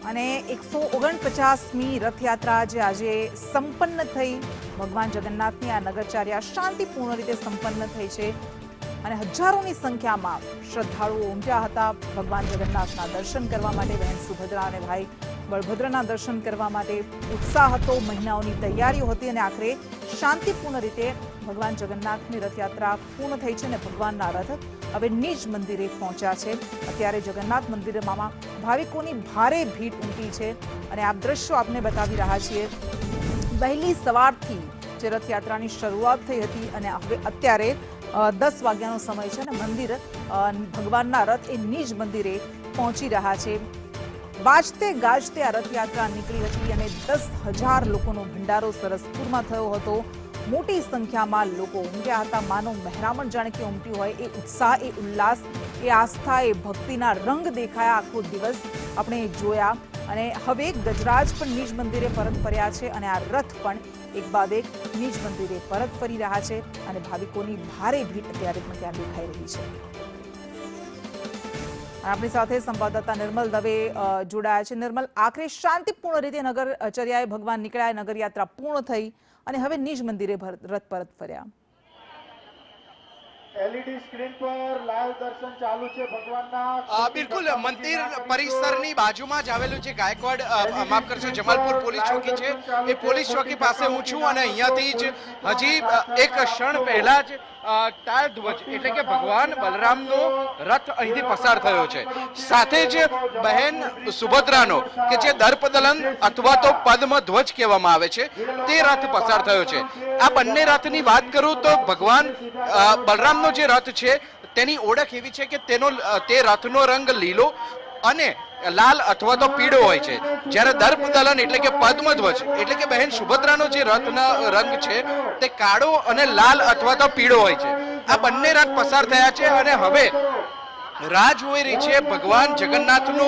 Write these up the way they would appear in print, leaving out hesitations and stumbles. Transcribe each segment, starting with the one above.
અને 149મી રથયાત્રા જે આજે સંપન્ન થઈ ભગવાન જગન્નાથની આ નગરચર્યા શાંતિપૂર્ણ રીતે સંપન્ન થઈ છે અને હજારોની સંખ્યામાં શ્રદ્ધાળુઓ ઉમટ્યા હતા ભગવાન જગન્નાથના દર્શન કરવા માટે। બહેન સુભદ્રા અને ભાઈ બળભદ્રના દર્શન કરવા માટે ઉત્સાહ હતો, મહિનાઓની તૈયારીઓ હતી અને આખરે શાંતિપૂર્ણ રીતે ભગવાન જગન્નાથની રથયાત્રા પૂર્ણ થઈ છે અને ભગવાનના રથ હવે નિજ મંદિરે પહોંચ્યા છે। અત્યારે જગન્નાથ મંદિરમાં ભાવિકોની ભારે ભીડ ઉમટી છે અને આપ દ્રશ્યો આપને બતાવી રહ્યા છીએ। વહેલી સવારથી જે રથયાત્રાની શરૂઆત થઈ હતી અને હવે અત્યારે 10 વાગ્યાનો સમય છે અને મંદિર ભગવાનના રથ એ નિજ મંદિરે પહોંચી રહ્યા છે। વાજતે ગાજતે આ રથયાત્રા નીકળી હતી અને 10,000 લોકોનો ભંડારો સરસપુરમાં થયો હતો। મોટી સંખ્યામાં લોકો ઉમટ્યા હતા। માનવ મહેરામણ જાણે કે ઉમટ્યું હોય એ ઉત્સાહ, એ ઉલ્લાસ, એ આસ્થા, એ ભક્તિના રંગ દેખાયા આખો દિવસ આપણે જોયા અને હવે ગજરાજ પણ નિજ મંદિરે પરત ફર્યા છે અને આ રથ પણ એક બાદ એક નિજ મંદિરે પરત ફરી રહ્યા છે અને ભાવિકોની ભારે ભીડ અત્યારે પણ ત્યાં દેખાઈ રહી છે। આપણી સાથે સંવાદદાતા નિર્મલ દવે જોડાયા છે। નિર્મલ, આખરે શાંતિપૂર્ણ રીતે નગરચર્યાએ ભગવાન નીકળ્યા, નગરયાત્રા પૂર્ણ થઈ અને હવે નિજ મંદિરે રથ પરત ફર્યા। એલઈડી સ્ક્રીન પર લાઈવ દર્શન ચાલુ છે ભગવાનના। બિલકુલ, મંદિર પરિસરની બાજુમાં જ આવેલું જે ગાયકવાડ માફ કરશો જમાલપુર પોલીસ ચોકી છે એ પોલીસ ચોકી પાસે હું છું અને અહીંયાથી જ હજી એક ક્ષણ પહેલા જ તાળ ધ્વજ એટલે કે ભગવાન બલરામનો રથ અહીંથી પસાર થયો છે। સાથે જ બહેન સુભદ્રાનો કે જે દર્પદલન અથવા તો પદ્મ ધ્વજ કહેવામાં આવે છે તે રથ પસાર થયો છે। આ બંને રથની વાત કરું તો ભગવાન બલરામનો જે રથ છે તેની ઓળખ એવી છે કે તે રથનો રંગ લીલો અને લાલ અથવા તો પીળો હોય છે, જ્યારે દર્પદલન એટલે કે પદ્મધ્વજ એટલે કે બહેન સુભદ્રાનો જે રથના રંગ છે તે કાળો અને લાલ અથવા તો પીળો હોય છે। આ બંને રથ પસાર થયા છે અને હવે રાહ જોઈ રહી છે ભગવાન જગન્નાથનો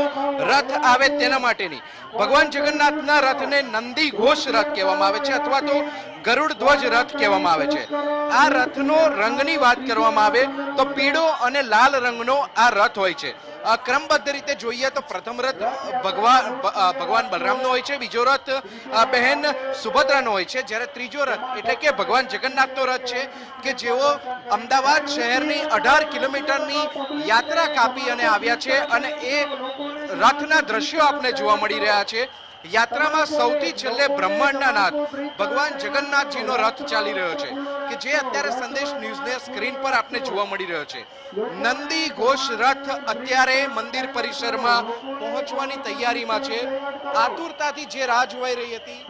રથ આવે તેના માટેની। ભગવાન જગન્નાથના રથને નંદી ઘોષ રથ કહેવામાં આવે છે અથવા તો ગરુડ ધ્વજ રથ કહેવામાં આવે છે। આ રથનો રંગની વાત કરવામાં આવે તો પીળો અને લાલ રંગનો આ રથ હોય છે। ક્રમબદ્ધ રીતે જોઈએ તો પ્રથમ રથ ભગવાન બલરામનો હોય છે, બીજો રથ બહેન સુભદ્રાનો હોય છે, જ્યારે ત્રીજો રથ એટલે કે ભગવાન જગન્નાથનો રથ છે કે જેઓ અમદાવાદ શહેરની 18 કિલોમીટરની યાત્રા કાપી અને આવ્યા છે અને એ રથના દ્રશ્યો આપણે જોવા મળી રહ્યા છે। યાત્રામાં સૌથી છેલ્લે બ્રહ્માંડના નાથ ભગવાન જગન્નાથજીનો રથ ચાલી રહ્યો છે કે જે અત્યારે સંદેશ ન્યૂઝને સ્ક્રીન પર આપને જોવા મળી રહ્યો છે। નંદી ઘોષ રથ અત્યારે મંદિર પરિસરમાં પહોંચવાની તૈયારીમાં છે। આતુરતાથી જે રાહ જોવાઈ રહી હતી